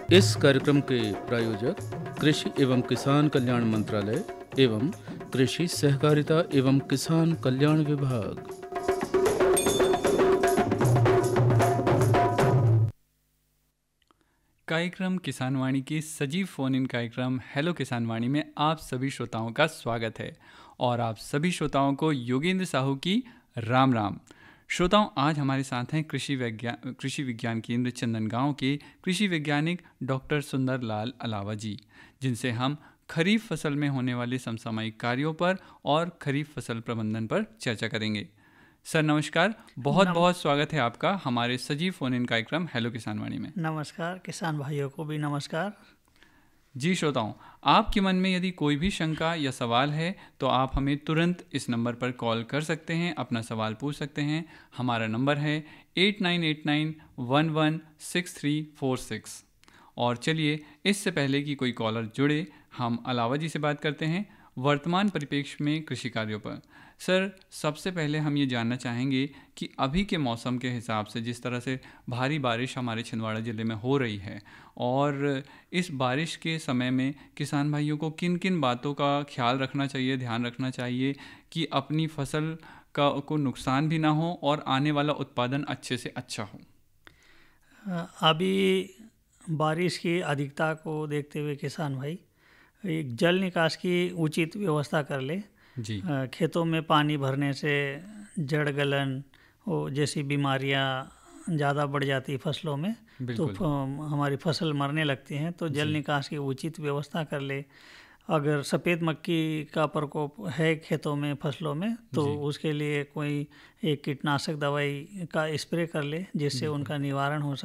इस कार्यक्रम के प्रायोजक कृषि एवं किसान कल्याण मंत्रालय एवं कृषि सहकारिता एवं किसान कल्याण विभाग। कार्यक्रम किसान वाणी के सजीव फोन इन कार्यक्रम हेलो किसान वाणी में आप सभी श्रोताओं का स्वागत है और आप सभी श्रोताओं को योगेंद्र साहू की राम राम। श्रोताओं, आज हमारे साथ हैं कृषि विज्ञान केंद्र चंदनगांव के कृषि वैज्ञानिक डॉक्टर सुंदर लाल अलावा जी, जिनसे हम खरीफ फसल में होने वाले समसामयिक कार्यों पर और खरीफ फसल प्रबंधन पर चर्चा करेंगे। सर नमस्कार, बहुत स्वागत है आपका हमारे सजीव फोन इन कार्यक्रम हेलो किसान वाणी में। नमस्कार, किसान भाइयों को भी नमस्कार। जी श्रोताओं, आपके मन में यदि कोई भी शंका या सवाल है तो आप हमें तुरंत इस नंबर पर कॉल कर सकते हैं, अपना सवाल पूछ सकते हैं। हमारा नंबर है 8989116346। और चलिए, इससे पहले कि कोई कॉलर जुड़े, हम अलावा जी से बात करते हैं वर्तमान परिप्रेक्ष्य में कृषि कार्यों पर। सर, सबसे पहले हम ये जानना चाहेंगे कि अभी के मौसम के हिसाब से जिस तरह से भारी बारिश हमारे छिंदवाड़ा ज़िले में हो रही है, और इस बारिश के समय में किसान भाइयों को किन किन बातों का ख्याल रखना चाहिए, ध्यान रखना चाहिए कि अपनी फसल को नुकसान भी ना हो और आने वाला उत्पादन अच्छे से अच्छा हो। अभी बारिश की अधिकता को देखते हुए किसान भाई एक जल निकास की उचित व्यवस्था कर ले जी। खेतों में पानी भरने से जड़ गलन जैसी बीमारियां ज़्यादा बढ़ जाती फसलों में, तो हमारी फसल मरने लगती हैं। तो जल निकास की उचित व्यवस्था कर ले। अगर सफ़ेद मक्खी का प्रकोप है खेतों में फसलों में, तो उसके लिए कोई एक कीटनाशक दवाई का स्प्रे कर ले, जिससे उनका निवारण हो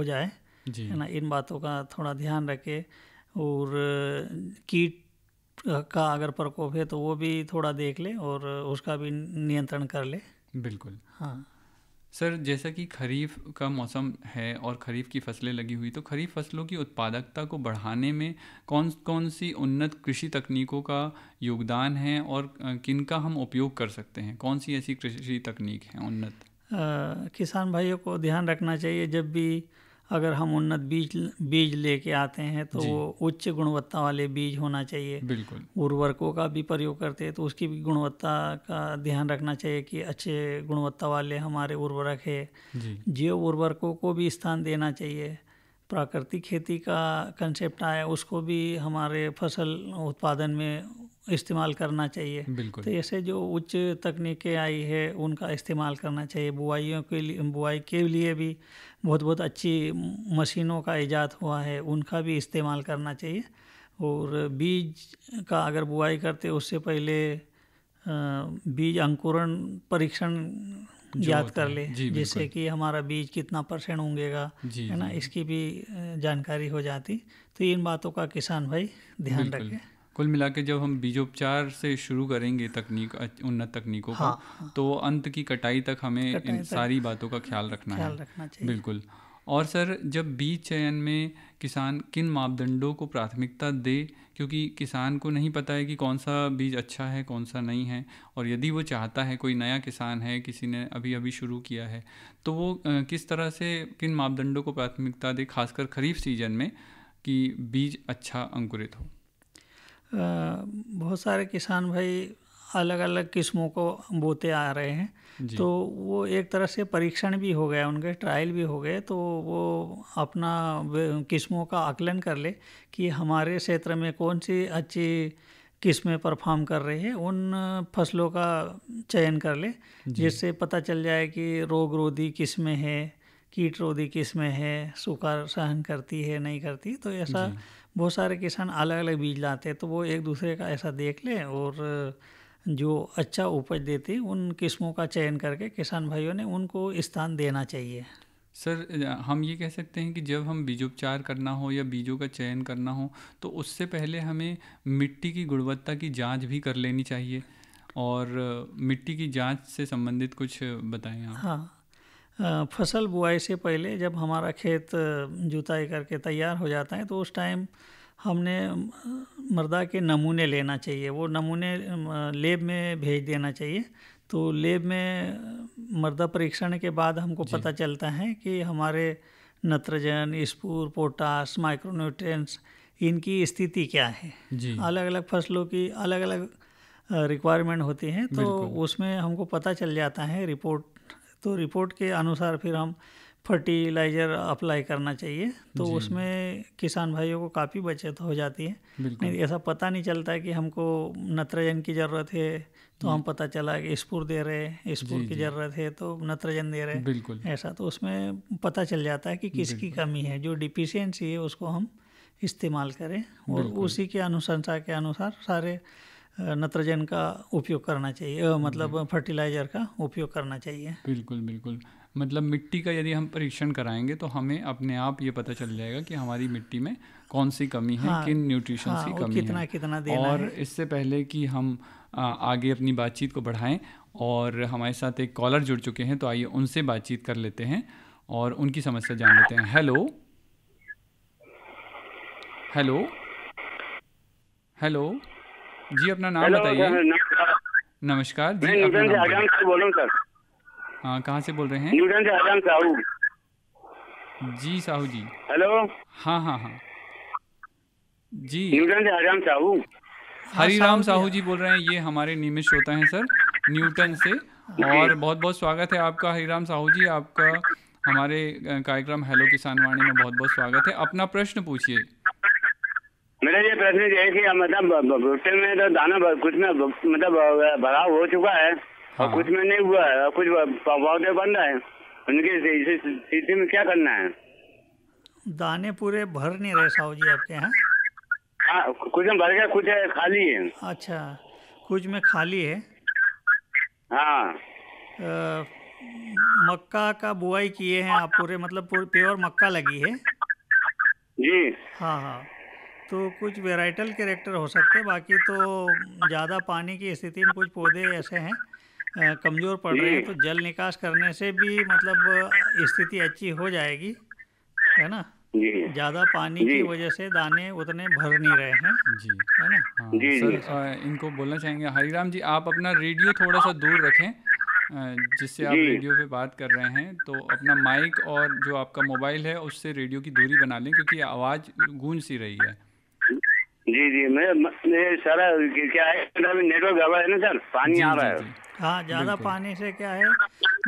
जाए है ना। इन बातों का थोड़ा ध्यान रखे। और कीट का अगर प्रकोप है तो वो भी थोड़ा देख ले और उसका भी नियंत्रण कर ले। बिल्कुल। हाँ सर, जैसा कि खरीफ का मौसम है और खरीफ की फसलें लगी हुई, तो खरीफ फसलों की उत्पादकता को बढ़ाने में कौन कौन सी उन्नत कृषि तकनीकों का योगदान है और किनका हम उपयोग कर सकते हैं? कौन सी ऐसी कृषि तकनीक है उन्नत? किसान भाइयों को ध्यान रखना चाहिए, जब भी अगर हम उन्नत बीज लेके आते हैं तो वो उच्च गुणवत्ता वाले बीज होना चाहिए। बिल्कुल। उर्वरकों का भी प्रयोग करते हैं तो उसकी भी गुणवत्ता का ध्यान रखना चाहिए कि अच्छे गुणवत्ता वाले हमारे उर्वरक है। जैव उर्वरकों को भी स्थान देना चाहिए। प्राकृतिक खेती का कंसेप्ट आया, उसको भी हमारे फसल उत्पादन में इस्तेमाल करना चाहिए। तो ऐसे जो उच्च तकनीकें आई है उनका इस्तेमाल करना चाहिए। बुआई के लिए भी बहुत अच्छी मशीनों का इजाद हुआ है, उनका भी इस्तेमाल करना चाहिए। और बीज का अगर बुआई करते उससे पहले बीज अंकुरण परीक्षण याद कर ले, जिससे कि हमारा बीज कितना % उगेगा, है ना, इसकी भी जानकारी हो जाती। तो इन बातों का किसान भाई ध्यान रखें। कुल मिला के जब हम बीजोपचार से शुरू करेंगे उन्नत तकनीकों का, तो अंत की कटाई तक हमें इन सारी बातों का ख्याल रखना चाहिए। बिल्कुल। और सर, जब बीज चयन में किसान किन मापदंडों को प्राथमिकता दे, क्योंकि किसान को नहीं पता है कि कौन सा बीज अच्छा है कौन सा नहीं है, और यदि वो चाहता है, कोई नया किसान है, किसी ने अभी शुरू किया है, तो वो किस तरह से किन मापदंडों को प्राथमिकता दे, खासकर खरीफ सीजन में, कि बीज अच्छा अंकुरित हो? बहुत सारे किसान भाई अलग अलग किस्मों को बोते आ रहे हैं, तो वो एक तरह से परीक्षण भी हो गया, उनके ट्रायल भी हो गए। तो वो अपना किस्मों का आकलन कर ले कि हमारे क्षेत्र में कौन सी अच्छी किस्में परफॉर्म कर रही है, उन फसलों का चयन कर ले, जिससे पता चल जाए कि रोग रोधी किस्में है, कीट रोधी किस्में है, सूखा सहन करती है नहीं करती। तो ऐसा बहुत सारे किसान अलग अलग बीज लाते हैं, तो वो एक दूसरे का ऐसा देख ले और जो अच्छा उपज देती उन किस्मों का चयन करके किसान भाइयों ने उनको स्थान देना चाहिए। सर, हम ये कह सकते हैं कि जब हम बीजोपचार करना हो या बीजों का चयन करना हो, तो उससे पहले हमें मिट्टी की गुणवत्ता की जांच भी कर लेनी चाहिए, और मिट्टी की जांच से संबंधित कुछ बताएं आप। हाँ, फसल बुआई से पहले जब हमारा खेत जुताई करके तैयार हो जाता है, तो उस टाइम हमने मृदा के नमूने लेना चाहिए। वो नमूने लैब में भेज देना चाहिए। तो लैब में मृदा परीक्षण के बाद हमको पता चलता है कि हमारे नत्रजन, स्फूर, पोटास, माइक्रोन्यूट्रिएंट्स, इनकी स्थिति क्या है। अलग अलग फसलों की अलग अलग रिक्वायरमेंट होती हैं, तो उसमें हमको पता चल जाता है रिपोर्ट। तो रिपोर्ट के अनुसार फिर हम फर्टिलाइज़र अप्लाई करना चाहिए, तो उसमें किसान भाइयों को काफ़ी बचत हो जाती है। नहीं ऐसा पता नहीं चलता है कि हमको नत्रजन की ज़रूरत है तो हम पता चला कि स्फूर दे रहे, स्फूर की ज़रूरत है तो नत्रजन दे रहे, ऐसा तो उसमें पता चल जाता है कि किसकी कमी है, जो डिफिशियंसी है उसको हम इस्तेमाल करें और उसी के अनुशंसा के अनुसार सारे नत्रजन का उपयोग करना चाहिए, मतलब फर्टिलाइज़र का उपयोग करना चाहिए। बिल्कुल बिल्कुल, मतलब मिट्टी का यदि हम परीक्षण कराएंगे तो हमें अपने आप ये पता चल जाएगा कि हमारी मिट्टी में कौन सी कमी है, किन न्यूट्रिशंस की कमी है। कितना देना और है। इससे पहले कि हम आगे अपनी बातचीत को बढ़ाएं, और हमारे साथ एक कॉलर जुड़ चुके हैं, तो आइए उनसे बातचीत कर लेते हैं और उनकी समस्या जान लेते हैं। हेलो हेलो हेलो जी, अपना नाम बताइए। नमस्कार जी, मैं न्यूटन से आजम से बोल रहा हूँ सर। हाँ, कहाँ से बोल रहे हैं? न्यूटन से आजम साहू जी। साहू जी, हेलो। हाँ हाँ हाँ जी, न्यूटन से आजम साहू। हरिराम साहू जी बोल रहे हैं, ये हमारे नियमित श्रोता हैं सर न्यूटन से, और बहुत बहुत स्वागत है आपका हरिराम साहू जी, आपका हमारे कार्यक्रम हेलो किसान वाणी में बहुत बहुत स्वागत है। अपना प्रश्न पूछिए। मेरा ये प्रश्न है कि मतलब भुट्टे में तो दाना कुछ में मतलब भराव हो चुका है और कुछ में नहीं हुआ है, कुछ पौधे बन रहे हैं, उनकी स्थिति में क्या करना है? दाने पूरे भर नहीं रहे साहू जी आपके यहाँ? हाँ, कुछ में भर गया, कुछ खाली है। अच्छा, कुछ में खाली है। हाँ। मक्का का बुआई किए हैं आप पूरे, मतलब प्योर मक्का लगी है जी? हाँ हाँ, तो कुछ वेराइटल कैरेक्टर हो सकते हैं, बाकी तो ज़्यादा पानी की स्थिति में कुछ पौधे ऐसे हैं कमज़ोर पड़ रहे हैं, तो जल निकास करने से भी मतलब स्थिति अच्छी हो जाएगी, है ना। ज़्यादा पानी की वजह से दाने उतने भर नहीं रहे हैं जी, है ना। हाँ सर, इनको बोलना चाहेंगे हरिराम जी, आप अपना रेडियो थोड़ा सा दूर रखें, जिससे आप रेडियो पे बात कर रहे हैं, तो अपना माइक और जो आपका मोबाइल है उससे रेडियो की दूरी बना लें, क्योंकि आवाज़ गूंज सी रही है। जी, मैं सारा क्या है, नेटवर्क गड़बड़ है ना सर, पानी आ रहा है। हाँ, ज़्यादा पानी से क्या है,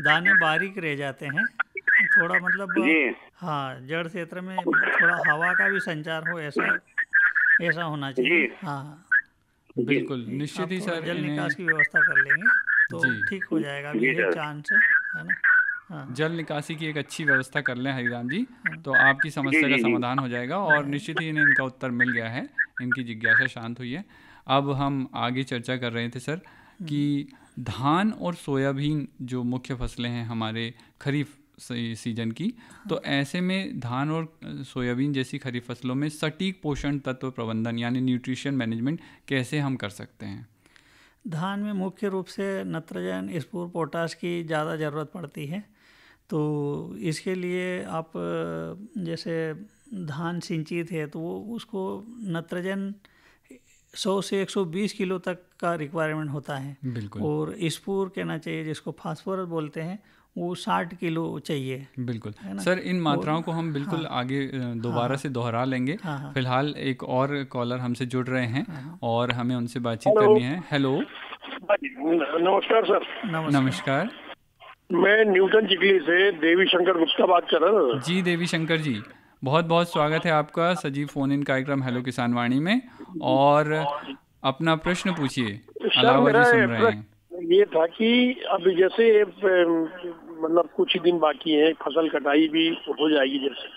दाने बारीक रह जाते हैं थोड़ा, मतलब हाँ, जड़ क्षेत्र में थोड़ा हवा का भी संचार हो, ऐसा होना चाहिए। हाँ बिल्कुल, निश्चित ही सर, जल निकास की व्यवस्था कर लेंगे तो ठीक हो जाएगा, अभी है चांस, है ना। हाँ। जल निकासी की एक अच्छी व्यवस्था कर लें हरिराम जी, तो आपकी समस्या का समाधान हो जाएगा, और निश्चित ही इन्हें इनका उत्तर मिल गया है, इनकी जिज्ञासा शांत हुई है। अब हम आगे चर्चा कर रहे थे सर कि धान और सोयाबीन जो मुख्य फसलें हैं हमारे खरीफ सीजन की, तो ऐसे में धान और सोयाबीन जैसी खरीफ फसलों में सटीक पोषण तत्व प्रबंधन यानी न्यूट्रिशन मैनेजमेंट कैसे हम कर सकते हैं? धान में मुख्य रूप से नत्रजन, स्फूर, पोटाश की ज़्यादा ज़रूरत पड़ती है, तो इसके लिए आप जैसे धान सिंचित है तो वो उसको नत्रजन 100 से 120 किलो तक का रिक्वायरमेंट होता है। बिल्कुल। और स्फूर कहना चाहिए, जिसको फास्फोरस बोलते हैं, वो 60 किलो चाहिए। बिल्कुल सर, इन मात्राओं को हम बिल्कुल आगे दोबारा से दोहरा लेंगे। फिलहाल एक और कॉलर हमसे जुड़ रहे हैं और हमें उनसे बातचीत करनी है। हेलो, नमस्कार सर। नमस्कार, मैं न्यूटन चिखली से देवी शंकर गुप्ता बात कर रहा हूँ। जी देवी शंकर जी, बहुत बहुत स्वागत है आपका सजीव फोन इन कार्यक्रम हेलो किसान वाणी में, और अपना प्रश्न पूछिए। अलावा जी सुन रहे हैं। ये था कि अब जैसे मतलब कुछ ही दिन बाकी है, फसल कटाई भी हो जाएगी, जैसे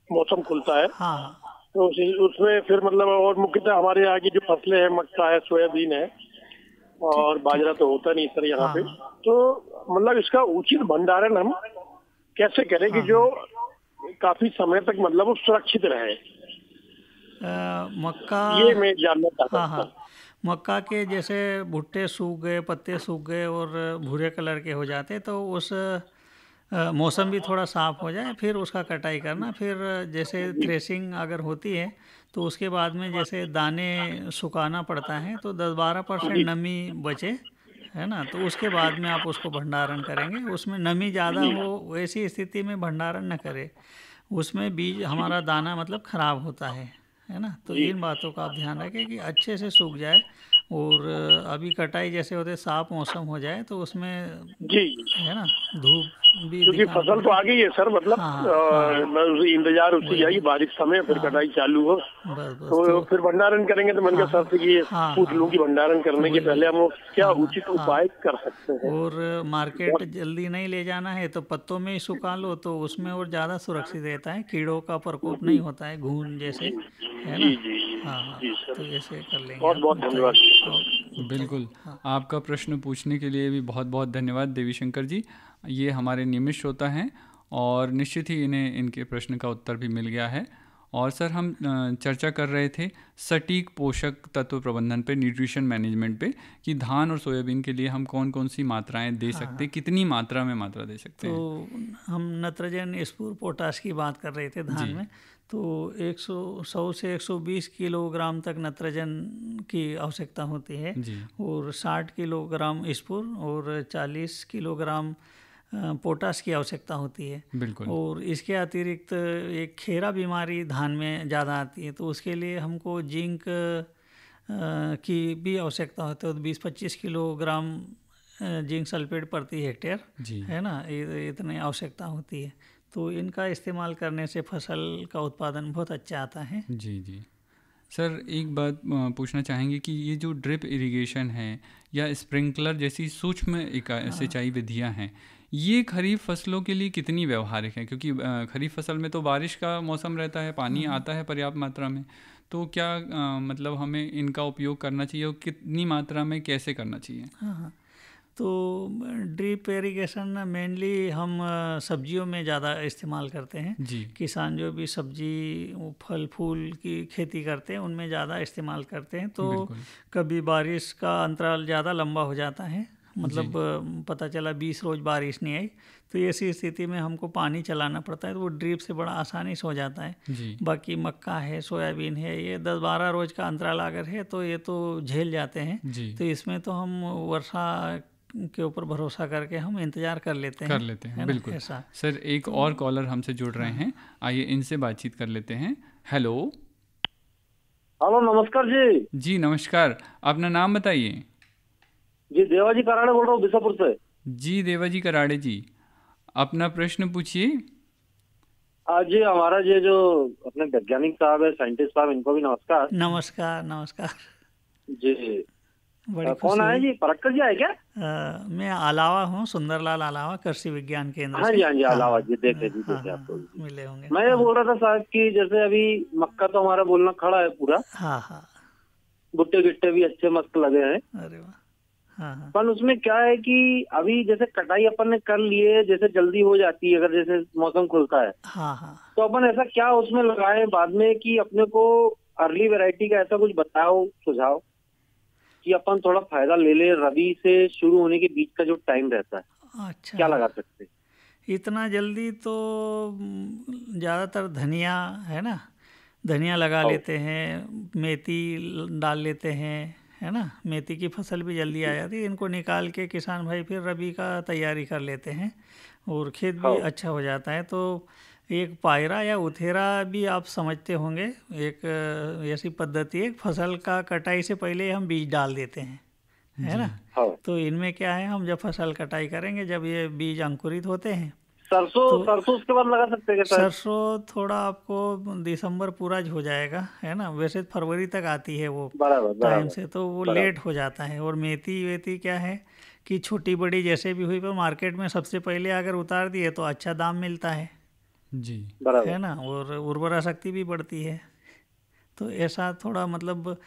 मौसम खुलता है तो उसमें फिर मतलब, और मुख्यतः हमारे यहाँ की जो फसलें हैं, मक्का है, सोयाबीन है और बाजरा तो होता नहीं सर यहाँ पे, तो मतलब इसका उचित भंडारण हम कैसे करें कि जो काफी समय तक मतलब वो सुरक्षित रहे? मक्का, ये मैं जानना चाहता हूँ। मक्का के जैसे भुट्टे सूख गए, पत्ते सूख गए और भूरे कलर के हो जाते, तो उस मौसम भी थोड़ा साफ हो जाए, फिर उसका कटाई करना। फिर जैसे थ्रेसिंग अगर होती है तो उसके बाद में जैसे दाने सुखाना पड़ता है, तो 10-12% नमी बचे, है ना। तो उसके बाद में आप उसको भंडारण करेंगे। उसमें नमी ज़्यादा हो वैसी स्थिति में भंडारण न करें, उसमें बीज हमारा दाना मतलब ख़राब होता है ना। तो इन बातों का आप ध्यान रखें कि अच्छे से सूख जाए, और अभी कटाई जैसे होते साफ मौसम हो जाए तो उसमें जी है ना धूप भी, क्योंकि फसल तो आ गई है सर, मतलब इंतजार उसकी जाएगी बारिश समय, फिर कटाई चालू हो तो फिर भंडारण करेंगे। तो मन के सर से ये पूछ लूं कि भंडारण करने के पहले हम क्या उचित उपाय कर सकते हैं। और मार्केट जल्दी नहीं ले जाना है तो पत्तों में ही सुखा लो, तो उसमें और ज़्यादा सुरक्षित रहता है, कीड़ों का प्रकोप नहीं होता है, घून जैसे, है ना। हाँ, तो ऐसे कर लेंगे। बहुत बहुत धन्यवाद। बिल्कुल, आपका प्रश्न पूछने के लिए भी बहुत बहुत धन्यवाद देवी शंकर जी। ये हमारे नियमित श्रोता हैं और निश्चित ही इन्हें इनके प्रश्न का उत्तर भी मिल गया है। और सर हम चर्चा कर रहे थे सटीक पोषक तत्व प्रबंधन पे, न्यूट्रिशन मैनेजमेंट पे, कि धान और सोयाबीन के लिए हम कौन कौन सी मात्राएं दे सकते हैं, कितनी मात्रा में मात्रा दे सकते हैं। तो हम नत्रजन, स्फूर, पोटाश की बात कर रहे थे धान में। तो 100 से 120 किलोग्राम तक नत्रजन की आवश्यकता होती है, और 60 किलोग्राम स्फूर और 40 किलोग्राम पोटाश की आवश्यकता होती है। बिल्कुल। और इसके अतिरिक्त एक खेरा बीमारी धान में ज़्यादा आती है, तो उसके लिए हमको जिंक की भी आवश्यकता होती है। तो 20-25 किलोग्राम जिंक सल्फेट प्रति हेक्टेयर, है ना, इतनी आवश्यकता होती है। तो इनका इस्तेमाल करने से फसल का उत्पादन बहुत अच्छा आता है। जी जी सर, एक बात पूछना चाहेंगे कि ये जो ड्रिप इरिगेशन है या स्प्रिंकलर जैसी सूक्ष्म सिंचाई विधियां हैं, ये खरीफ फसलों के लिए कितनी व्यवहारिक है? क्योंकि खरीफ फसल में तो बारिश का मौसम रहता है, पानी आता है पर्याप्त मात्रा में, तो क्या मतलब हमें इनका उपयोग करना चाहिए और कितनी मात्रा में कैसे करना चाहिए? हाँ, तो ड्रिप इरिगेशन मेनली हम सब्जियों में ज़्यादा इस्तेमाल करते हैं जी। किसान जो भी सब्जी फल फूल की खेती करते हैं उनमें ज़्यादा इस्तेमाल करते हैं। तो कभी बारिश का अंतराल ज़्यादा लंबा हो जाता है, मतलब पता चला 20 रोज़ बारिश नहीं आई, तो ऐसी स्थिति में हमको पानी चलाना पड़ता है, तो वो ड्रिप से बड़ा आसानी से हो जाता है। बाकी मक्का है, सोयाबीन है, ये 10-12 रोज़ का अंतराल अगर है तो ये तो झेल जाते हैं। तो इसमें तो हम वर्षा के ऊपर भरोसा करके हम इंतजार कर लेते हैं। बिल्कुल। सर एक और कॉलर हमसे जुड़ रहे हैं, आइए इनसे बातचीत कर लेते हैं। हेलो नमस्कार जी। जी नमस्कार, अपना नाम बताइए। जी देवाजी कराड़े बोल रहा हूँ बिसापुर से। जी देवाजी कराड़े जी, अपना प्रश्न पूछिए। आज जी हमारा ये जो अपने वैज्ञानिक साहब है, साइंटिस्ट साहब, इनको भी नमस्कार। नमस्कार नमस्कार जी। कौन आए जी? परागकर जी आए क्या? मैं अलावा हूँ, सुंदरलाल अलावा, कृषि विज्ञान केंद्र। हाँ जी अलावा जी, देखे आपको मिले होंगे। मैं ये बोल रहा था साहब कि जैसे अभी मक्का तो हमारा बोलना खड़ा है पूरा। हाँ। भुट्टे गिट्टे भी अच्छे मस्त लगे हैं। अरे वाह। हाँ। पर उसमें क्या है कि अभी जैसे कटाई अपन ने कर लिए, जैसे जल्दी हो जाती है अगर जैसे मौसम खुलता है। हाँ। तो अपन ऐसा क्या उसमें लगाए बाद में कि अपने को अर्ली वैरायटी का ऐसा कुछ बताओ, सुझाव कि अपन थोड़ा फायदा ले ले रबी से शुरू होने के बीच का जो टाइम रहता है। अच्छा, क्या लगा सकते? इतना जल्दी तो ज़्यादातर धनिया है ना, धनिया लगा लेते हैं, मेथी डाल लेते हैं, है ना। मेथी की फसल भी जल्दी आ जाती है, इनको निकाल के किसान भाई फिर रबी का तैयारी कर लेते हैं और खेत भी अच्छा हो जाता है। तो एक पायरा या उथेरा भी आप समझते होंगे, एक ऐसी पद्धति है, फसल का कटाई से पहले हम बीज डाल देते हैं, है ना। तो इनमें क्या है, हम जब फसल कटाई करेंगे, जब ये बीज अंकुरित होते हैं, सरसों उसके बाद लगा सकते हैं? सरसों थोड़ा आपको दिसंबर पूरा हो जाएगा, है ना। वैसे फरवरी तक आती है वो टाइम से, तो वो लेट हो जाता है। और मेथी क्या है कि छोटी बड़ी जैसे भी हुई, पर मार्केट में सबसे पहले अगर उतार दिए तो अच्छा दाम मिलता है जी, है ना, और उर्वरा शक्ति भी बढ़ती है। तो ऐसा थोड़ा मतलब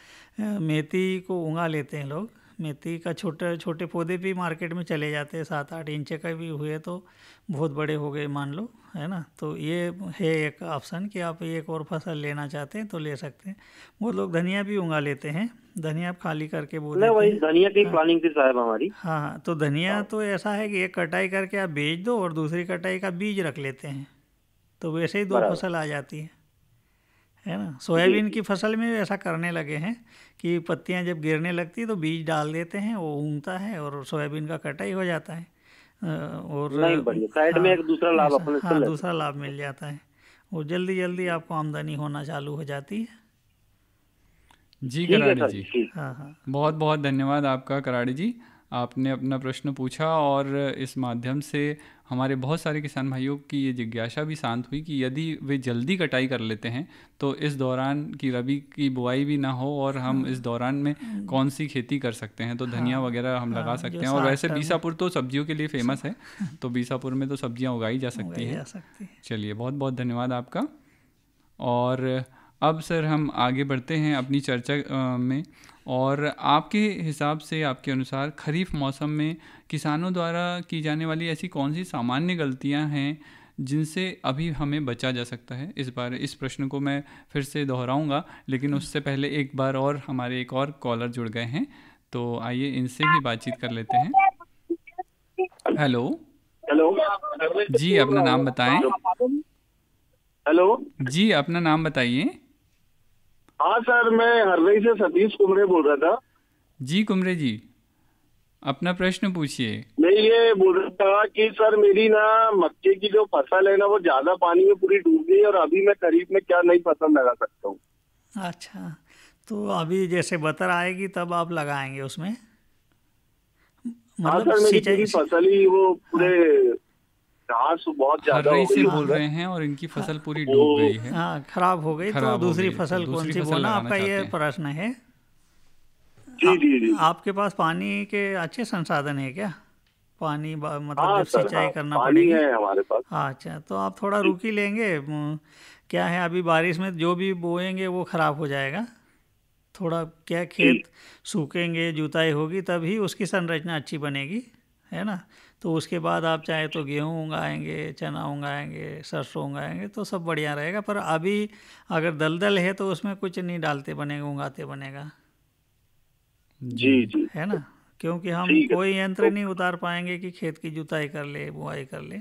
मेथी को उगा लेते हैं लोग। मेथी का छोटे पौधे भी मार्केट में चले जाते हैं, 7-8 इंच का भी हुए तो बहुत बड़े हो गए मान लो, है ना। तो ये है एक ऑप्शन कि आप एक और फसल लेना चाहते हैं तो ले सकते हैं। बहुत लोग धनिया भी उगा लेते हैं, धनिया आप खाली करके बो देते हैं। धनिया की प्लानिंग थी साहब हमारी। हाँ, तो धनिया तो ऐसा है कि एक कटाई करके आप बेच दो और दूसरी कटाई का बीज रख लेते हैं, तो वैसे ही 2 फसल आ जाती है ना। सोयाबीन की फसल में ऐसा करने लगे हैं कि पत्तियां जब गिरने लगती है तो बीज डाल देते हैं, वो ऊँगता है और सोयाबीन का कटाई हो जाता है। और साइड में एक दूसरा लाभ अपन हाँ, दूसरा लाभ मिल जाता है और जल्दी जल्दी आपको आमदनी होना चालू हो जाती है। जी कराड़ी जी, हाँ, बहुत बहुत धन्यवाद आपका कराड़ी जी। आपने अपना प्रश्न पूछा और इस माध्यम से हमारे बहुत सारे किसान भाइयों की ये जिज्ञासा भी शांत हुई कि यदि वे जल्दी कटाई कर लेते हैं तो इस दौरान की रबी की बुआई भी ना हो और हम इस दौरान में कौन सी खेती कर सकते हैं। तो धनिया वगैरह हम लगा सकते हैं। और वैसे बीसापुर तो सब्जियों के लिए फेमस है, तो बीसापुर में तो सब्जियां उगाई जा सकती हैं। चलिए, बहुत बहुत धन्यवाद आपका। और अब सर हम आगे बढ़ते हैं अपनी चर्चा में। और आपके हिसाब से, आपके अनुसार खरीफ मौसम में किसानों द्वारा की जाने वाली ऐसी कौन सी सामान्य गलतियां हैं जिनसे अभी हमें बचा जा सकता है? इस प्रश्न को मैं फिर से दोहराऊंगा, लेकिन उससे पहले एक बार और हमारे एक और कॉलर जुड़ गए हैं, तो आइए इनसे भी बातचीत कर लेते हैं। हेलो जी, अपना नाम बताएं। हेलो जी, अपना नाम बताइए। हाँ सर, मैं हरदई से सतीश कुमरे बोल रहा था। जी कुमरे जी, अपना प्रश्न पूछिए। मैं ये बोल रहा था कि सर मेरी ना मक्के की जो फसल है ना वो ज्यादा पानी में पूरी डूब गई और अभी मैं खरीफ में क्या नई फसल लगा सकता हूँ? अच्छा, तो अभी जैसे बतर आएगी तब आप लगाएंगे उसमें? मतलब सर, मेरी फसल ही वो पूरे घास बहुत ज्यादा से बोल रहे हैं और इनकी फसल पूरी डूब गई है। हाँ, खराब हो गई, तो दूसरी फसल कौन सी बोलना आपका ये प्रश्न है? जी। आपके पास पानी के अच्छे संसाधन है क्या? पानी मतलब जब सिंचाई करना पड़ेगी है हमारे पास। अच्छा, तो आप थोड़ा रुक ही लेंगे। क्या है, अभी बारिश में जो भी बोएंगे वो खराब हो जाएगा। थोड़ा क्या, खेत सूखेंगे, जुताई होगी तभी उसकी संरचना अच्छी बनेगी, है ना। तो उसके बाद आप चाहे तो गेहूँ उगाएंगे, चना उगाएंगे, सरसों उगाएंगे तो सब बढ़िया रहेगा। पर अभी अगर दलदल है तो उसमें कुछ नहीं डालते बनेगा, उगाते बनेगा। जी, है ना, क्योंकि हम कोई यंत्र नहीं उतार पाएंगे कि खेत की जुताई कर ले, बुआई कर ले।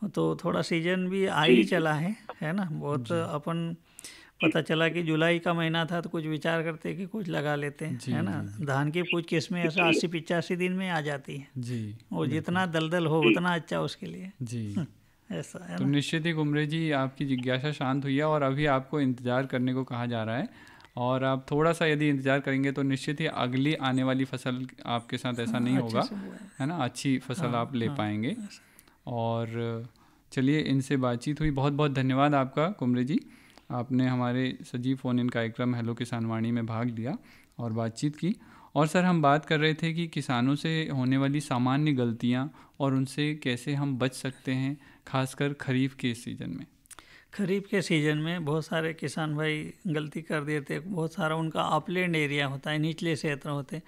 तो थोड़ा सीजन भी आ ही चला है ना। बहुत अपन पता चला कि जुलाई का महीना था तो कुछ विचार करते कि कुछ लगा लेते हैं, है ना। धान की कुछ किस्में ऐसा 80-85 दिन में आ जाती है जी, और जितना दलदल हो उतना अच्छा उसके लिए जी। ऐसा है। तो निश्चित ही कुमरे जी, आपकी जिज्ञासा शांत हुई है और अभी आपको इंतज़ार करने को कहा जा रहा है। और आप थोड़ा सा यदि इंतज़ार करेंगे तो निश्चित ही अगली आने वाली फसल आपके साथ ऐसा नहीं होगा, है ना। अच्छी फसल आप ले पाएंगे। और चलिए, इनसे बातचीत हुई। बहुत बहुत धन्यवाद आपका कुमरे जी, आपने हमारे सजीव फ़ोन इन कार्यक्रम हेलो किसान वाणी में भाग लिया और बातचीत की। और सर, हम बात कर रहे थे कि किसानों से होने वाली सामान्य गलतियां और उनसे कैसे हम बच सकते हैं, खासकर खरीफ के सीज़न में। खरीफ के सीज़न में बहुत सारे किसान भाई गलती कर देते हैं। बहुत सारा उनका अपलैंड एरिया होता है, निचले क्षेत्र होते हैं,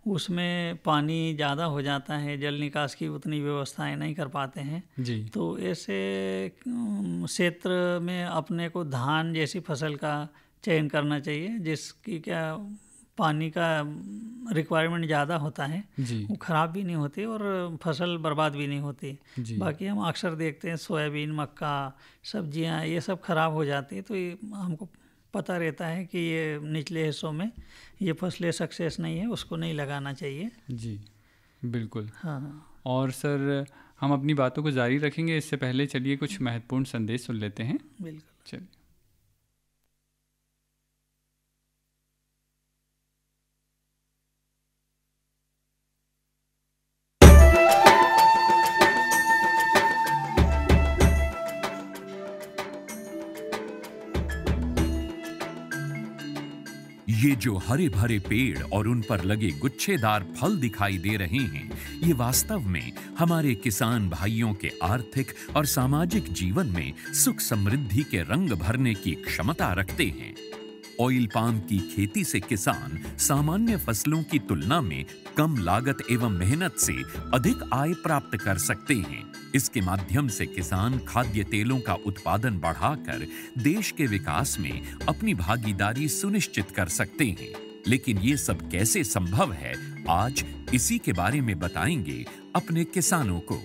उसमें पानी ज़्यादा हो जाता है, जल निकास की उतनी व्यवस्थाएं नहीं कर पाते हैं जी। तो ऐसे क्षेत्र में अपने को धान जैसी फसल का चयन करना चाहिए जिसकी क्या पानी का रिक्वायरमेंट ज़्यादा होता है, वो ख़राब भी नहीं होती और फसल बर्बाद भी नहीं होती। बाकी हम अक्सर देखते हैं सोयाबीन, मक्का, सब्जियां ये सब ख़राब हो जाती है, तो ये हमको पता रहता है कि ये निचले हिस्सों में ये फसलें सक्सेस नहीं है, उसको नहीं लगाना चाहिए। जी बिल्कुल। हाँ। और सर, हम अपनी बातों को जारी रखेंगे, इससे पहले चलिए कुछ महत्वपूर्ण संदेश सुन लेते हैं। बिल्कुल, चलिए। ये जो हरे भरे पेड़ और उन पर लगे गुच्छेदार फल दिखाई दे रहे हैं, ये वास्तव में हमारे किसान भाइयों के आर्थिक और सामाजिक जीवन में सुख समृद्धि के रंग भरने की क्षमता रखते हैं। ऑयल पाम की खेती से किसान सामान्य फसलों की तुलना में कम लागत एवं मेहनत से अधिक आय प्राप्त कर सकते हैं। इसके माध्यम से किसान खाद्य तेलों का उत्पादन बढ़ाकर देश के विकास में अपनी भागीदारी सुनिश्चित कर सकते हैं। लेकिन ये सब कैसे संभव है, आज इसी के बारे में बताएंगे अपने किसानों को।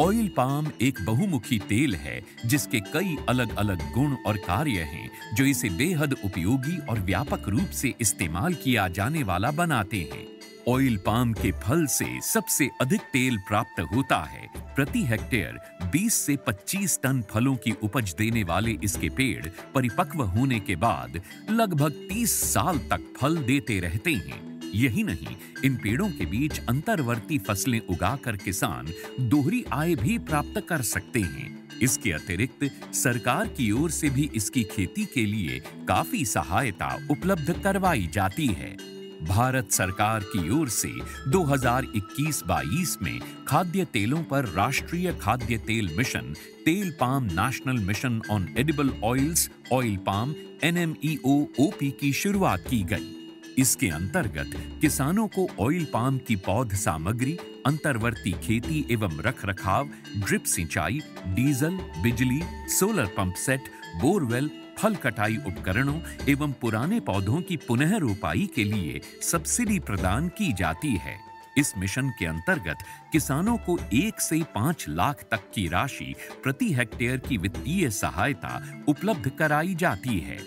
ऑयल पाम एक बहुमुखी तेल है जिसके कई अलग अलग गुण और कार्य हैं जो इसे बेहद उपयोगी और व्यापक रूप से इस्तेमाल किया जाने वाला बनाते हैं। ऑयल पाम के फल से सबसे अधिक तेल प्राप्त होता है। प्रति हेक्टेयर 20 से 25 टन फलों की उपज देने वाले इसके पेड़ परिपक्व होने के बाद लगभग 30 साल तक फल देते रहते हैं। यही नहीं, इन पेड़ों के बीच अंतर्वर्ती फसलें उगाकर किसान दोहरी आय भी प्राप्त कर सकते हैं। इसके अतिरिक्त सरकार की ओर से भी इसकी खेती के लिए काफी सहायता उपलब्ध करवाई जाती है। भारत सरकार की ओर से 2021-22 में खाद्य तेलों पर राष्ट्रीय खाद्य तेल मिशन, तेल palm national mission on edible oils, oil palm NMEO-OP की शुरुआत की गई। इसके अंतर्गत किसानों को ऑयल पाम की पौध सामग्री, अंतर्वर्ती खेती एवं रखरखाव, ड्रिप सिंचाई, डीजल, बिजली, सोलर पंप सेट, बोरवेल, फल कटाई उपकरणों एवं पुराने पौधों की पुनः रोपाई के लिए सब्सिडी प्रदान की जाती है। इस मिशन के अंतर्गत किसानों को 1 से 5 लाख तक की राशि प्रति हेक्टेयर की वित्तीय सहायता उपलब्ध कराई जाती है।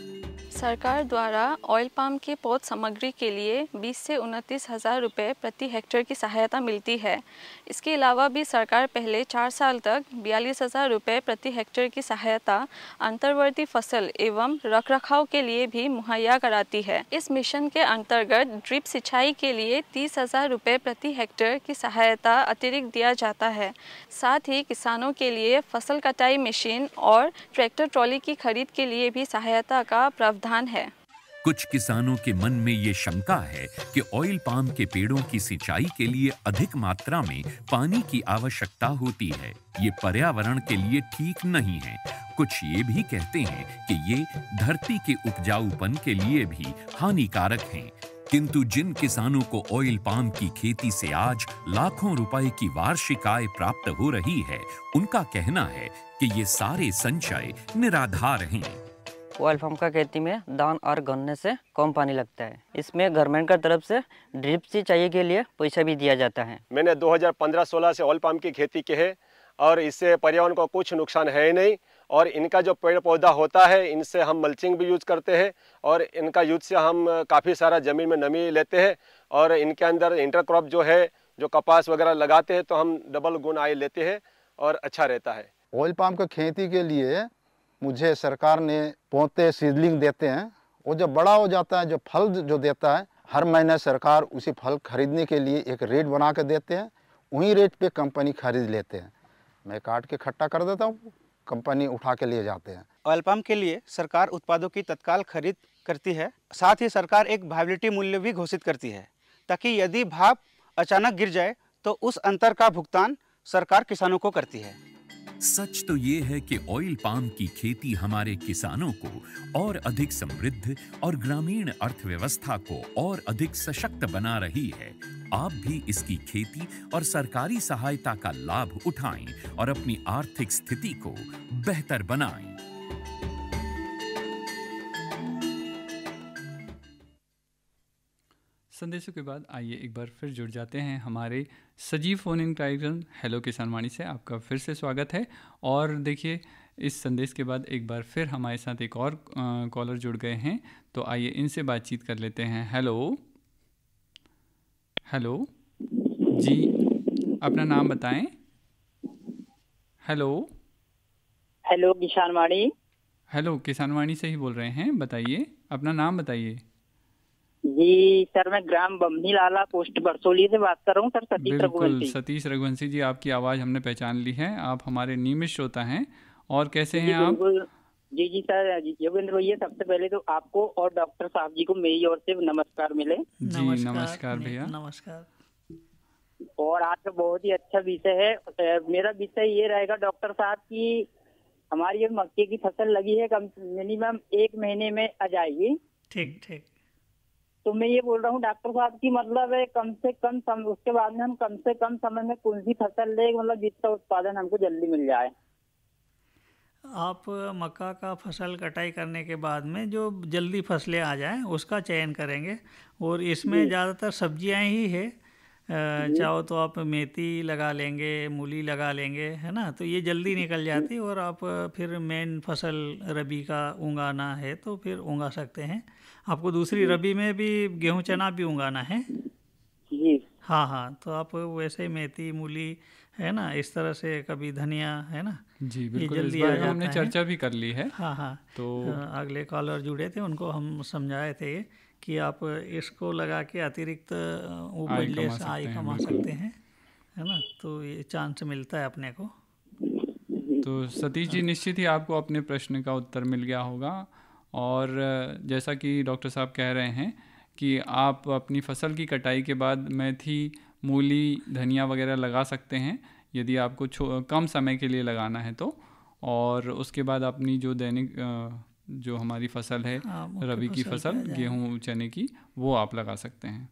सरकार द्वारा ऑयल पाम के पौध सामग्री के लिए 20 से 29 हज़ार रुपये प्रति हेक्टेयर की सहायता मिलती है। इसके अलावा भी सरकार पहले 4 साल तक 42,000 रुपये प्रति हेक्टेयर की सहायता अंतर्वर्ती फसल एवं रखरखाव के लिए भी मुहैया कराती है। इस मिशन के अंतर्गत ड्रिप सिंचाई के लिए 30,000 रुपये प्रति हेक्टेयर की सहायता अतिरिक्त दिया जाता है। साथ ही किसानों के लिए फसल कटाई मशीन और ट्रैक्टर ट्रॉली की खरीद के लिए भी सहायता का प्रावधान है। कुछ किसानों के मन में ये शंका है कि ऑयल पाम के पेड़ों की सिंचाई के लिए अधिक मात्रा में पानी की आवश्यकता होती है। ये पर्यावरण के लिए ठीक नहीं है। कुछ ये भी कहते हैं कि ये धरती के उपजाऊपन के लिए भी हानिकारक हैं। किंतु जिन किसानों को ऑयल पाम की खेती से आज लाखों रुपए की वार्षिक आय प्राप्त हो रही है, उनका कहना है कि ये सारे संचय निराधार हैं। ऑयल पाम का खेती में धान और गन्ने से कम पानी लगता है। इसमें गवर्नमेंट का तरफ से ड्रिप सिंचाई के लिए पैसा भी दिया जाता है। मैंने 2015-16 से ऑयल पाम की खेती की है और इससे पर्यावरण को कुछ नुकसान है ही नहीं। और इनका जो पेड़ पौधा होता है, इनसे हम मल्चिंग भी यूज करते हैं और इनका यूज से हम काफ़ी सारा ज़मीन में नमी लेते हैं। और इनके अंदर इंटरक्रॉप जो है, जो कपास वगैरह लगाते हैं तो हम डबल गुण आय लेते हैं और अच्छा रहता है। ऑयल पाम की खेती के लिए मुझे सरकार ने पौधे सीडलिंग देते हैं। वो जब बड़ा हो जाता है, जो फल जो देता है, हर महीने सरकार उसी फल खरीदने के लिए एक रेट बना के देते हैं। वही रेट पे कंपनी खरीद लेते हैं। मैं काट के इकट्ठा कर देता हूँ, कंपनी उठा के लिए जाते हैं। ऑयल पाम के लिए सरकार उत्पादों की तत्काल खरीद करती है। साथ ही सरकार एक वायबिलिटी मूल्य भी घोषित करती है, ताकि यदि भाव अचानक गिर जाए तो उस अंतर का भुगतान सरकार किसानों को करती है। सच तो ये है कि ऑयल पाम की खेती हमारे किसानों को और अधिक समृद्ध और ग्रामीण अर्थव्यवस्था को और अधिक सशक्त बना रही है। आप भी इसकी खेती और सरकारी सहायता का लाभ उठाएं और अपनी आर्थिक स्थिति को बेहतर बनाएं। संदेशों के बाद आइए एक बार फिर जुड़ जाते हैं हमारे सजीव फोन इन कार्यक्रम हेलो किसान वाणी से। आपका फिर से स्वागत है। और देखिए, इस संदेश के बाद एक बार फिर हमारे साथ एक और कॉलर जुड़ गए हैं, तो आइए इनसे बातचीत कर लेते हैं। हेलो हेलो जी, अपना नाम बताएं। हेलो हेलो किसान वाणी। हेलो, किसान वाणी से ही बोल रहे हैं, बताइए अपना नाम बताइए। जी सर, मैं ग्राम बमनी लाला पोस्ट बरसोली से बात कर रहा हूँ सर, सतीश रघुवंशी। सतीश रघुवंशी जी, आपकी आवाज़ हमने पहचान ली है। आप हमारे नियमित श्रोता हैं। और कैसे हैं आप? जी जी सर, योगेंद्र भैया, सबसे पहले तो आपको और डॉक्टर साहब जी को मेरी ओर से नमस्कार मिले। जी नमस्कार भैया। नमस्कार। और आज का बहुत ही अच्छा विषय है। मेरा विषय ये रहेगा डॉक्टर साहब की, हमारी ये मक्के की फसल लगी है, कम मिनिमम 1 महीने में आ जाएगी। ठीक ठीक। तो मैं ये बोल रहा हूँ डॉक्टर साहब की, मतलब है कम से कम उसके बाद में हम कम से कम समय में कौन सी फसल ले, मतलब जिसका उत्पादन हमको जल्दी मिल जाए। आप मक्का का फसल कटाई करने के बाद में जो जल्दी फसलें आ जाएं उसका चयन करेंगे। और इसमें ज़्यादातर सब्जियां ही है चाहो तो आप मेथी लगा लेंगे, मूली लगा लेंगे, है ना, तो ये जल्दी निकल जाती है। और आप फिर मेन फसल रबी का उगाना है तो फिर उगा सकते हैं। आपको दूसरी रबी में भी गेहूं चना भी उगाना है जी। हाँ, तो आप वैसे मेथी मूली, है ना, इस तरह से, कभी धनिया, है ना जी बिल्कुल, इस बारे में हमने चर्चा भी कर ली है। हाँ, तो अगले कॉलर जुड़े थे, उनको हम समझाए थे कि आप इसको लगा के अतिरिक्त उपज आय कमा सकते हैं, है ना, तो ये चांस मिलता है अपने को। तो सतीश जी, निश्चित ही आपको अपने प्रश्न का उत्तर मिल गया होगा। और जैसा कि डॉक्टर साहब कह रहे हैं कि आप अपनी फसल की कटाई के बाद मेथी, मूली, धनिया वगैरह लगा सकते हैं यदि आपको कम समय के लिए लगाना है तो। और उसके बाद अपनी जो दैनिक जो हमारी फसल है, रबी की फसल गेहूं चने की, वो आप लगा सकते हैं।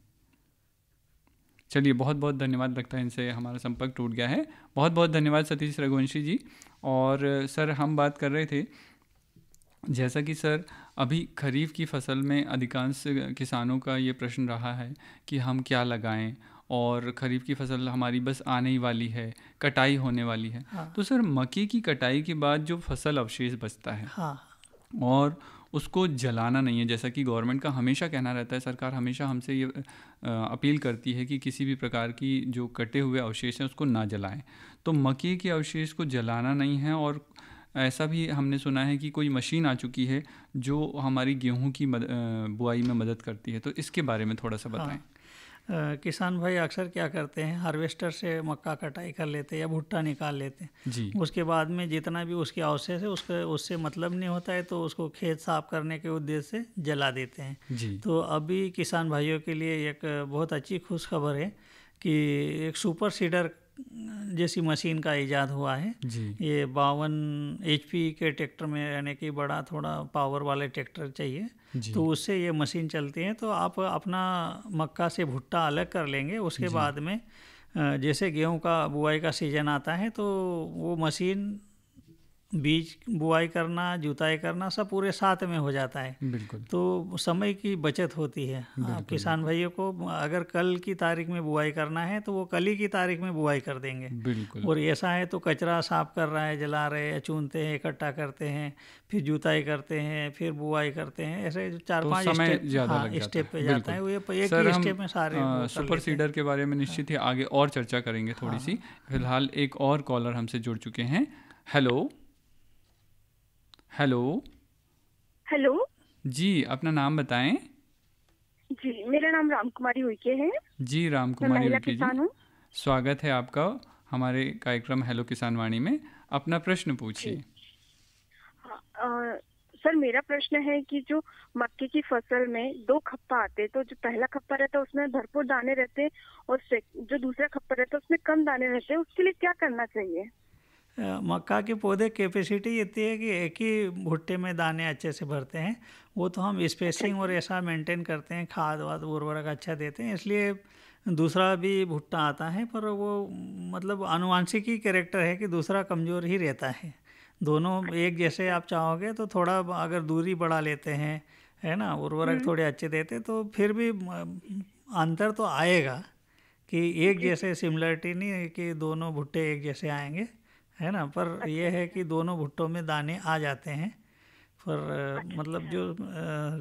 चलिए, बहुत बहुत धन्यवाद। लगता है इनसे हमारा संपर्क टूट गया है। बहुत बहुत धन्यवाद सतीश रघुवंशी जी। और सर, हम बात कर रहे थे, जैसा कि सर अभी खरीफ की फसल में अधिकांश किसानों का ये प्रश्न रहा है कि हम क्या लगाएं, और खरीफ की फसल हमारी बस आने ही वाली है, कटाई होने वाली है। तो सर, मक्के की कटाई के बाद जो फसल अवशेष बचता है और उसको जलाना नहीं है, जैसा कि गवर्नमेंट का हमेशा कहना रहता है, सरकार हमेशा हमसे ये अपील करती है कि किसी भी प्रकार की जो कटे हुए अवशेष हैं उसको ना जलाएं। तो मक्के के अवशेष को जलाना नहीं है। और ऐसा भी हमने सुना है कि कोई मशीन आ चुकी है जो हमारी गेहूं की बुआई में मदद करती है, तो इसके बारे में थोड़ा सा बताएं। किसान भाई अक्सर क्या करते हैं, हार्वेस्टर से मक्का कटाई कर लेते हैं या भुट्टा निकाल लेते हैं जी। उसके बाद में जितना भी उसके अवशेष है उससे मतलब नहीं होता है, तो उसको खेत साफ करने के उद्देश्य से जला देते हैं जी। तो अभी किसान भाइयों के लिए एक बहुत अच्छी खुशखबर है कि एक सुपर सीडर जैसी मशीन का इजाद हुआ है जी। ये 52 HP के ट्रैक्टर में, यानी कि बड़ा थोड़ा पावर वाले ट्रैक्टर चाहिए, तो उससे ये मशीन चलती है। तो आप अपना मक्का से भुट्टा अलग कर लेंगे। उसके बाद में जैसे गेहूं का बुआई का सीजन आता है तो वो मशीन बीज बुआई करना, जुताई करना सब पूरे साथ में हो जाता है। बिल्कुल। तो समय की बचत होती है। किसान भाइयों को अगर कल की तारीख में बुआई करना है तो वो कल ही की तारीख में बुआई कर देंगे। बिल्कुल। और ऐसा है तो कचरा साफ कर रहा है, जला रहे हैं, चुनते हैं, इकट्ठा करते हैं, फिर जुताई करते हैं, फिर बुआई करते हैं, ऐसे 4-5 स्टेप पे जाता है। वो एक ही स्टेप में सारे सुपर सीडर के बारे में निश्चित ही आगे और चर्चा करेंगे थोड़ी सी। फिलहाल एक और कॉलर हमसे जुड़ चुके हैं। हेलो जी, अपना नाम बताएं। जी, मेरा नाम रामकुमारी उइके है जी। रामकुमारी उइके जी, स्वागत है आपका हमारे कार्यक्रम हेलो किसान वाणी में। अपना प्रश्न पूछिए। सर, मेरा प्रश्न है कि जो मक्के की फसल में 2 खप्पा आते हैं, तो जो पहला खप्पा रहता है उसमें भरपूर दाने रहते हैं और जो दूसरा खप्पा रहता है उसमें कम दाने रहते हैं, उसके लिए क्या करना चाहिए? मक्का के पौधे कैपेसिटी इतनी है कि एक ही भुट्टे में दाने अच्छे से भरते हैं। वो तो हम स्पेसिंग और ऐसा मेंटेन करते हैं, खाद वाद उर्वरक अच्छा देते हैं, इसलिए दूसरा भी भुट्टा आता है। पर वो मतलब आनुवांशिक ही कैरेक्टर है कि दूसरा कमज़ोर ही रहता है। दोनों एक जैसे आप चाहोगे तो थोड़ा अगर दूरी बढ़ा लेते हैं, है ना, उर्वरक थोड़े अच्छे देते तो फिर भी अंतर तो आएगा कि एक जैसे सिमिलरिटी नहीं है कि दोनों भुट्टे एक जैसे आएंगे, है ना। पर यह है कि दोनों भुट्टों में दाने आ जाते हैं। पर मतलब जो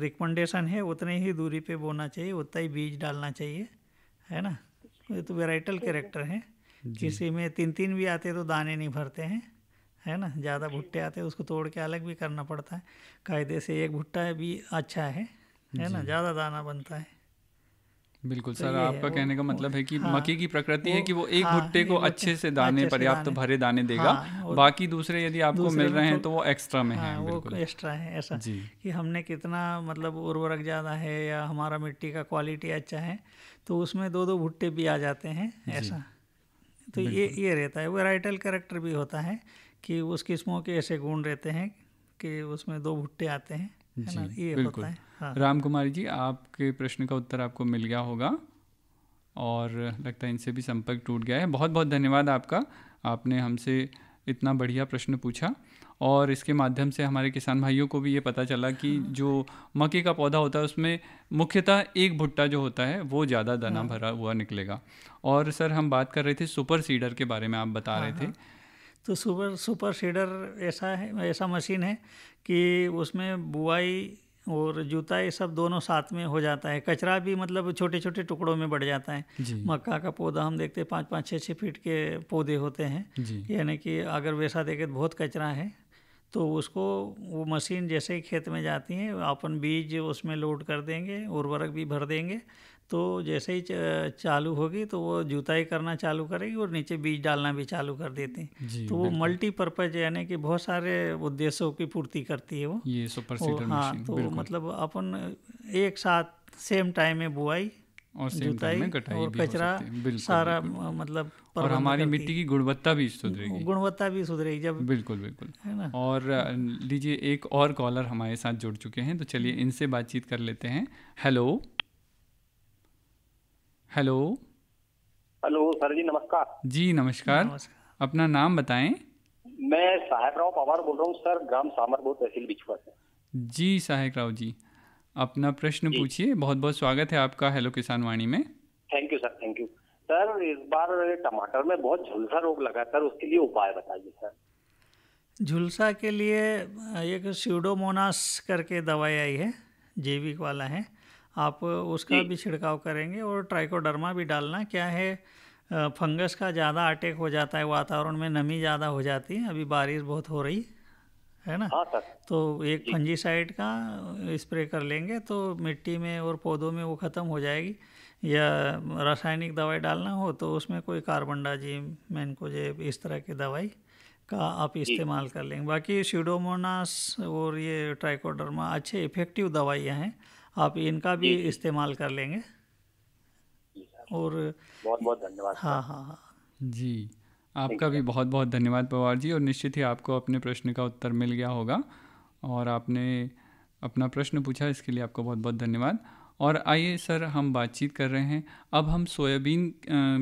रिकमेंडेशन है उतनी ही दूरी पे बोना चाहिए, उतना ही बीज डालना चाहिए, है ना। ये तो वेराइटल कैरेक्टर है। किसी में 3-3 भी आते तो दाने नहीं भरते हैं, है ना। ज़्यादा भुट्टे आते हैं उसको तोड़ के अलग भी करना पड़ता है कायदे से। एक भुट्टा भी अच्छा है ना, ज़्यादा दाना बनता है। बिल्कुल सर, आपका कहने का मतलब है कि मक्के की प्रकृति है कि वो एक भुट्टे को अच्छे से दाने, पर्याप्त भरे दाने देगा, बाकी दूसरे यदि आपको मिल रहे हैं तो वो एक्स्ट्रा में है। वो एक्स्ट्रा है, ऐसा कि हमने कितना मतलब उर्वरक ज़्यादा है या हमारा मिट्टी का क्वालिटी अच्छा है तो उसमें 2-2 भुट्टे भी आ जाते हैं, ऐसा। तो ये रहता है। वेराइटल कैरेक्टर भी होता है कि उस किस्मों के ऐसे गुण रहते हैं कि उसमें 2 भुट्टे आते हैं, है ना, ये होता है। राम कुमारी जी, आपके प्रश्न का उत्तर आपको मिल गया होगा और लगता है इनसे भी संपर्क टूट गया है। बहुत बहुत धन्यवाद आपका, आपने हमसे इतना बढ़िया प्रश्न पूछा। और इसके माध्यम से हमारे किसान भाइयों को भी ये पता चला कि जो मक्के का पौधा होता है उसमें मुख्यतः एक भुट्टा जो होता है वो ज़्यादा दाना भरा हुआ निकलेगा। और सर हम बात कर रहे थे सुपर सीडर के बारे में, आप बता रहे थे। तो सुपर सीडर ऐसा मशीन है कि उसमें बुआई और जुताई सब दोनों साथ में हो जाता है। कचरा भी मतलब छोटे छोटे टुकड़ों में बढ़ जाता है। मक्का का पौधा हम देखते हैं 5-5, 6-6 फीट के पौधे होते हैं, यानी कि अगर वैसा देखें तो बहुत कचरा है। तो उसको वो मशीन जैसे ही खेत में जाती है, अपन बीज उसमें लोड कर देंगे, उर्वरक भी भर देंगे, तो जैसे ही चालू होगी तो वो जुताई करना चालू करेगी और नीचे बीज डालना भी चालू कर देते हैं। तो वो मल्टीपर्पज़ यानी कि बहुत सारे उद्देश्यों की पूर्ति करती है वो, ये सुपर सीडर मशीन। तो मतलब अपन एक साथ सेम टाइम में बुआई और जुताई में कटाई और कचरा सारा मतलब और हमारी मिट्टी की गुणवत्ता भी सुधरेगी जब बिल्कुल है ना। और लीजिए एक और कॉलर हमारे साथ जुड़ चुके हैं, तो चलिए इनसे बातचीत कर लेते हैं। हेलो सर जी, नमस्कार। जी नमस्कार। अपना नाम बताएं। मैं सहायक राव पवार बोल रहा हूँ सर, ग्राम सामरपुर, तहसील बिछुआ से। जी सहायक राव जी, अपना प्रश्न पूछिए। बहुत बहुत स्वागत है आपका हेलो किसान वाणी में। Thank you sir, thank you sir. इस बार टमाटर में बहुत झुलसा रोग लगा सर, उसके लिए उपाय बताइए सर। झुलसा के लिए एक स्यूडोमोनास करके दवाई आई है, जैविक वाला है, आप उसका भी छिड़काव करेंगे और ट्राइकोडर्मा भी डालना। क्या है, फंगस का ज़्यादा अटैक हो जाता है, वातावरण में नमी ज़्यादा हो जाती है, अभी बारिश बहुत हो रही है ना। हाँ सर। तो एक फंजीसाइड का स्प्रे कर लेंगे तो मिट्टी में और पौधों में वो ख़त्म हो जाएगी। या रासायनिक दवाई डालना हो तो उसमें कोई कार्बनडाजिम, मैनकोजेब, इस तरह की दवाई का आप इस्तेमाल कर लेंगे। बाकी स्यूडोमोनास और ये ट्राइकोडर्मा अच्छे इफ़ेक्टिव दवाइयाँ हैं, आप इनका भी इस्तेमाल कर लेंगे। और बहुत बहुत धन्यवाद। हाँ जी, आपका भी बहुत बहुत धन्यवाद पवार जी, और निश्चित ही आपको अपने प्रश्न का उत्तर मिल गया होगा और आपने अपना प्रश्न पूछा, इसके लिए आपको बहुत बहुत धन्यवाद। और आइए सर, हम बातचीत कर रहे हैं अब हम सोयाबीन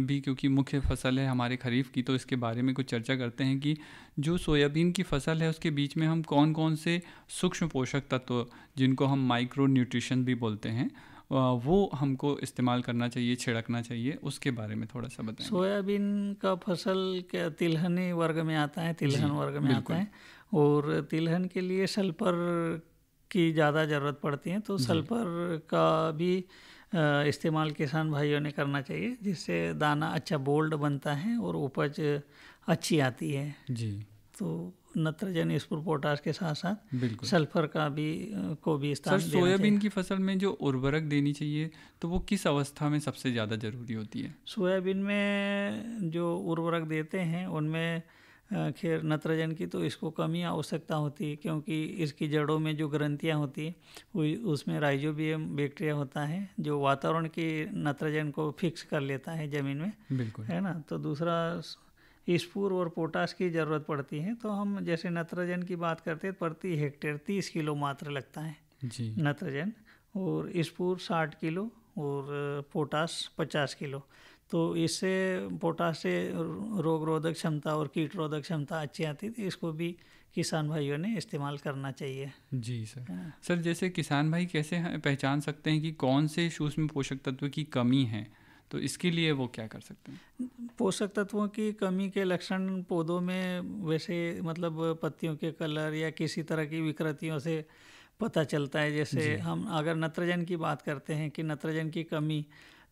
भी, क्योंकि मुख्य फसल है हमारे खरीफ की, तो इसके बारे में कुछ चर्चा करते हैं कि जो सोयाबीन की फसल है उसके बीच में हम कौन कौन से सूक्ष्म पोषक तत्व, जिनको हम माइक्रो न्यूट्रिशन भी बोलते हैं, वो हमको इस्तेमाल करना चाहिए, छिड़कना चाहिए, उसके बारे में थोड़ा सा बताएं। सोयाबीन का फसल के तिलहनी वर्ग में आता है, तिलहन वर्ग में आता है, और तिलहन के लिए सल्फर की ज़्यादा ज़रूरत पड़ती है, तो सल्फर का भी इस्तेमाल किसान भाइयों ने करना चाहिए, जिससे दाना अच्छा बोल्ड बनता है और उपज अच्छी आती है जी। तो नत्रजनी, स्फूर, पोटाश के साथ साथ सल्फर का भी को भी स्थान देना चाहिए। सोयाबीन की फसल में जो उर्वरक देनी चाहिए तो वो किस अवस्था में सबसे ज़्यादा ज़रूरी होती है? सोयाबीन में जो उर्वरक देते हैं उनमें खैर नत्रजन की तो इसको कमी आवश्यकता होती है, क्योंकि इसकी जड़ों में जो ग्रंथियां होती हैं उसमें राइजोबियम बैक्टीरिया होता है जो वातावरण की नत्रजन को फिक्स कर लेता है ज़मीन में, है ना। तो दूसरा स्फूर और पोटाश की ज़रूरत पड़ती है। तो हम जैसे नत्रजन की बात करते हैं, प्रति हेक्टेयर 30 किलो मात्र लगता है जी नत्रजन, और स्फूर 60 किलो और पोटाश 50 किलो। तो इससे पोटाश से रोग रोधक क्षमता और कीट रोधक क्षमता अच्छी आती थी, इसको भी किसान भाइयों ने इस्तेमाल करना चाहिए। जी सर। सर जैसे किसान भाई कैसे पहचान सकते हैं कि कौन से सूक्ष्म पोषक तत्व की कमी है, तो इसके लिए वो क्या कर सकते हैं? पोषक तत्वों की कमी के लक्षण पौधों में वैसे मतलब पत्तियों के कलर या किसी तरह की विकृतियों से पता चलता है। जैसे हम अगर नत्रजन की बात करते हैं कि नत्रजन की कमी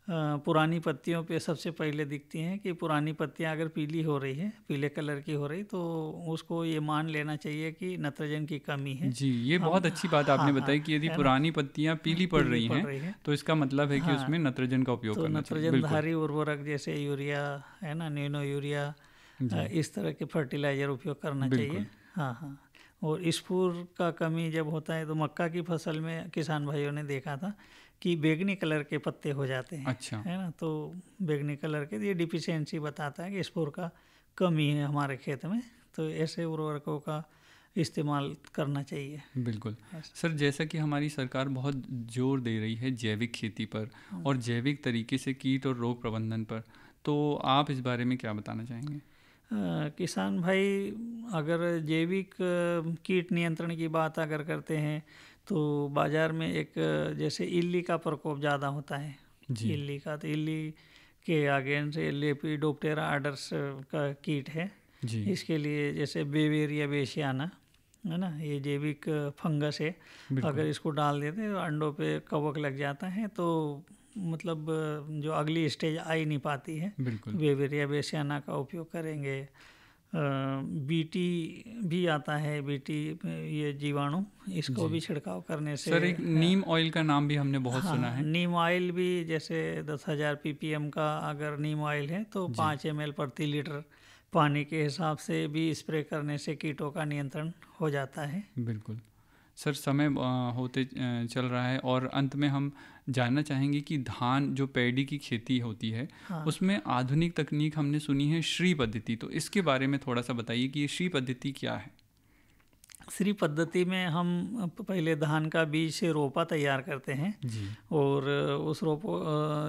पुरानी पत्तियों पे सबसे पहले दिखती हैं कि पुरानी पत्तियां अगर पीली हो रही है, पीले कलर की हो रही, तो उसको ये मान लेना चाहिए कि नत्रजन की कमी है। जी, ये बहुत अच्छी बात आपने बताई कि यदि पुरानी पत्तियां पीली पड़ रही हैं तो इसका मतलब है कि उसमें नत्रजन का उपयोग करना चाहिए। नत्रजनधारी उर्वरक जैसे यूरिया है ना, नैनो यूरिया, इस तरह के फर्टिलाइजर उपयोग करना चाहिए। हाँ। और स्फूर का कमी जब होता है तो मक्का की फसल में किसान भाइयों ने देखा था कि बैगनी कलर के पत्ते हो जाते हैं, अच्छा, है ना। तो बैगनी कलर के ये डिफिशियंसी बताता है कि स्फूर का कमी है हमारे खेत में, तो ऐसे उर्वरकों का इस्तेमाल करना चाहिए। बिल्कुल सर, जैसा कि हमारी सरकार बहुत जोर दे रही है जैविक खेती पर और जैविक तरीके से कीट और रोग प्रबंधन पर, तो आप इस बारे में क्या बताना चाहेंगे? किसान भाई अगर जैविक कीट नियंत्रण की बात अगर करते हैं तो बाज़ार में एक जैसे इल्ली का प्रकोप ज़्यादा होता है। इल्ली का, तो इल्ली के अगेंस्ट लेपिडोप्टेरा आर्डर्स का कीट है। इसके लिए जैसे बेवेरिया बेसियाना है ना, ये जैविक फंगस है। अगर इसको डाल देते हैं तो अंडों पे कवक लग जाता है, तो मतलब जो अगली स्टेज आ ही नहीं पाती है। बेवेरिया बेसियाना का उपयोग करेंगे। बीटी भी आता है, बीटी ये जीवाणु, इसको भी छिड़काव करने से। सर एक नीम ऑयल का नाम भी हमने बहुत सुना है। नीम ऑयल भी जैसे 10,000 ppm का अगर नीम ऑयल है तो 5 ml प्रति लीटर पानी के हिसाब से भी स्प्रे करने से कीटों का नियंत्रण हो जाता है। बिल्कुल सर, समय होते चल रहा है और अंत में हम जानना चाहेंगे कि धान जो पैडी की खेती होती है उसमें आधुनिक तकनीक हमने सुनी है श्री पद्धति, तो इसके बारे में थोड़ा सा बताइए कि ये श्री पद्धति क्या है। श्री पद्धति में हम पहले धान का बीज से रोपा तैयार करते हैं और उस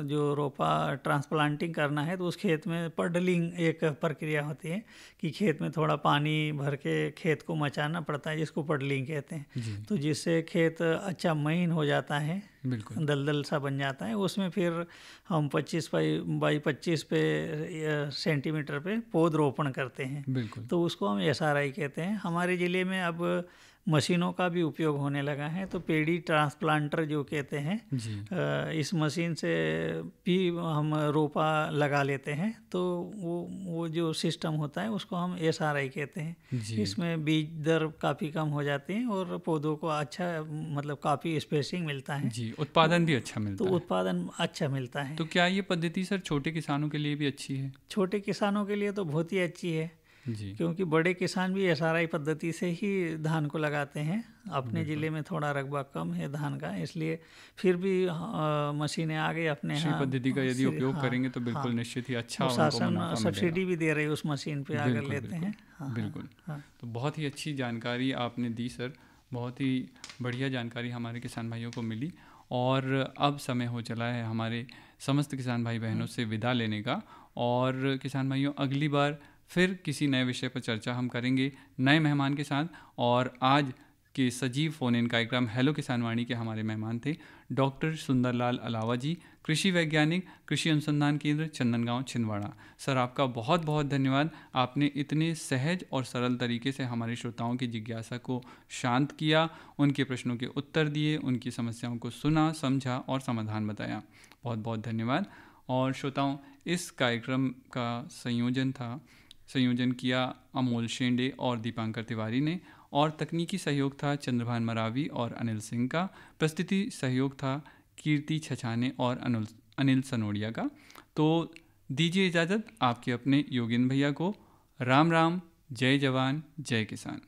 जो रोपा ट्रांसप्लांटिंग करना है तो उस खेत में पडलिंग एक प्रक्रिया होती है कि खेत में थोड़ा पानी भर के खेत को मचाना पड़ता है, जिसको पडलिंग कहते हैं। तो जिससे खेत अच्छा महीन हो जाता है, दलदल सा बन जाता है। उसमें फिर हम 25 बाई 25 सेंटीमीटर पे पौध रोपण करते हैं। तो उसको हम SRI कहते हैं। हमारे ज़िले में अब मशीनों का भी उपयोग होने लगा है, तो पेडी ट्रांसप्लांटर जो कहते हैं, इस मशीन से भी हम रोपा लगा लेते हैं। तो वो जो सिस्टम होता है उसको हम SRI कहते हैं। इसमें बीज दर काफ़ी कम हो जाती है और पौधों को अच्छा मतलब काफ़ी स्पेसिंग मिलता है। उत्पादन भी अच्छा मिलता है। तो उत्पादन अच्छा मिलता है। तो क्या ये पद्धति सर छोटे किसानों के लिए भी अच्छी है? छोटे किसानों के लिए तो बहुत ही अच्छी है, क्योंकि बड़े किसान भी SRI पद्धति से ही धान को लगाते हैं। अपने ज़िले में थोड़ा रकबा कम है धान का, इसलिए फिर भी मशीनें आ गई अपने यहाँ। पद्धति का यदि उपयोग करेंगे तो बिल्कुल निश्चित ही अच्छा शासन सब्सिडी भी दे रही है उस मशीन पे अगर लेते हैं। बिल्कुल। तो बहुत ही अच्छी जानकारी आपने दी सर, बहुत ही बढ़िया जानकारी हमारे किसान भाइयों को मिली। और अब समय हो चला है हमारे समस्त किसान भाई बहनों से विदा लेने का। और किसान भाइयों, अगली बार फिर किसी नए विषय पर चर्चा हम करेंगे नए मेहमान के साथ। और आज के सजीव फोन इन कार्यक्रम हेलो किसान वाणी के हमारे मेहमान थे डॉक्टर सुंदरलाल अलावा जी, कृषि वैज्ञानिक, कृषि अनुसंधान केंद्र चंदनगांव छिंदवाड़ा। सर आपका बहुत बहुत धन्यवाद। आपने इतने सहज और सरल तरीके से हमारे श्रोताओं की जिज्ञासा को शांत किया, उनके प्रश्नों के उत्तर दिए, उनकी समस्याओं को सुना, समझा और समाधान बताया। बहुत बहुत धन्यवाद। और श्रोताओं, इस कार्यक्रम का संयोजन किया अमोल शेंडे और दीपांकर तिवारी ने, और तकनीकी सहयोग था चंद्रभान मरावी और अनिल सिंह का। प्रस्तुति सहयोग था कीर्ति छछाने और अनिल सनोडिया का। तो दीजिए इजाज़त आपके अपने योगेंद्र भैया को। राम राम, जय जवान, जय किसान।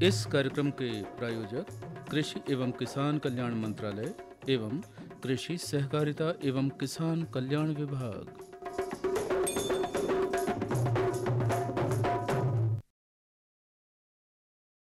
इस कार्यक्रम के प्रायोजक कृषि एवं किसान कल्याण मंत्रालय एवं कृषि सहकारिता एवं किसान कल्याण विभाग।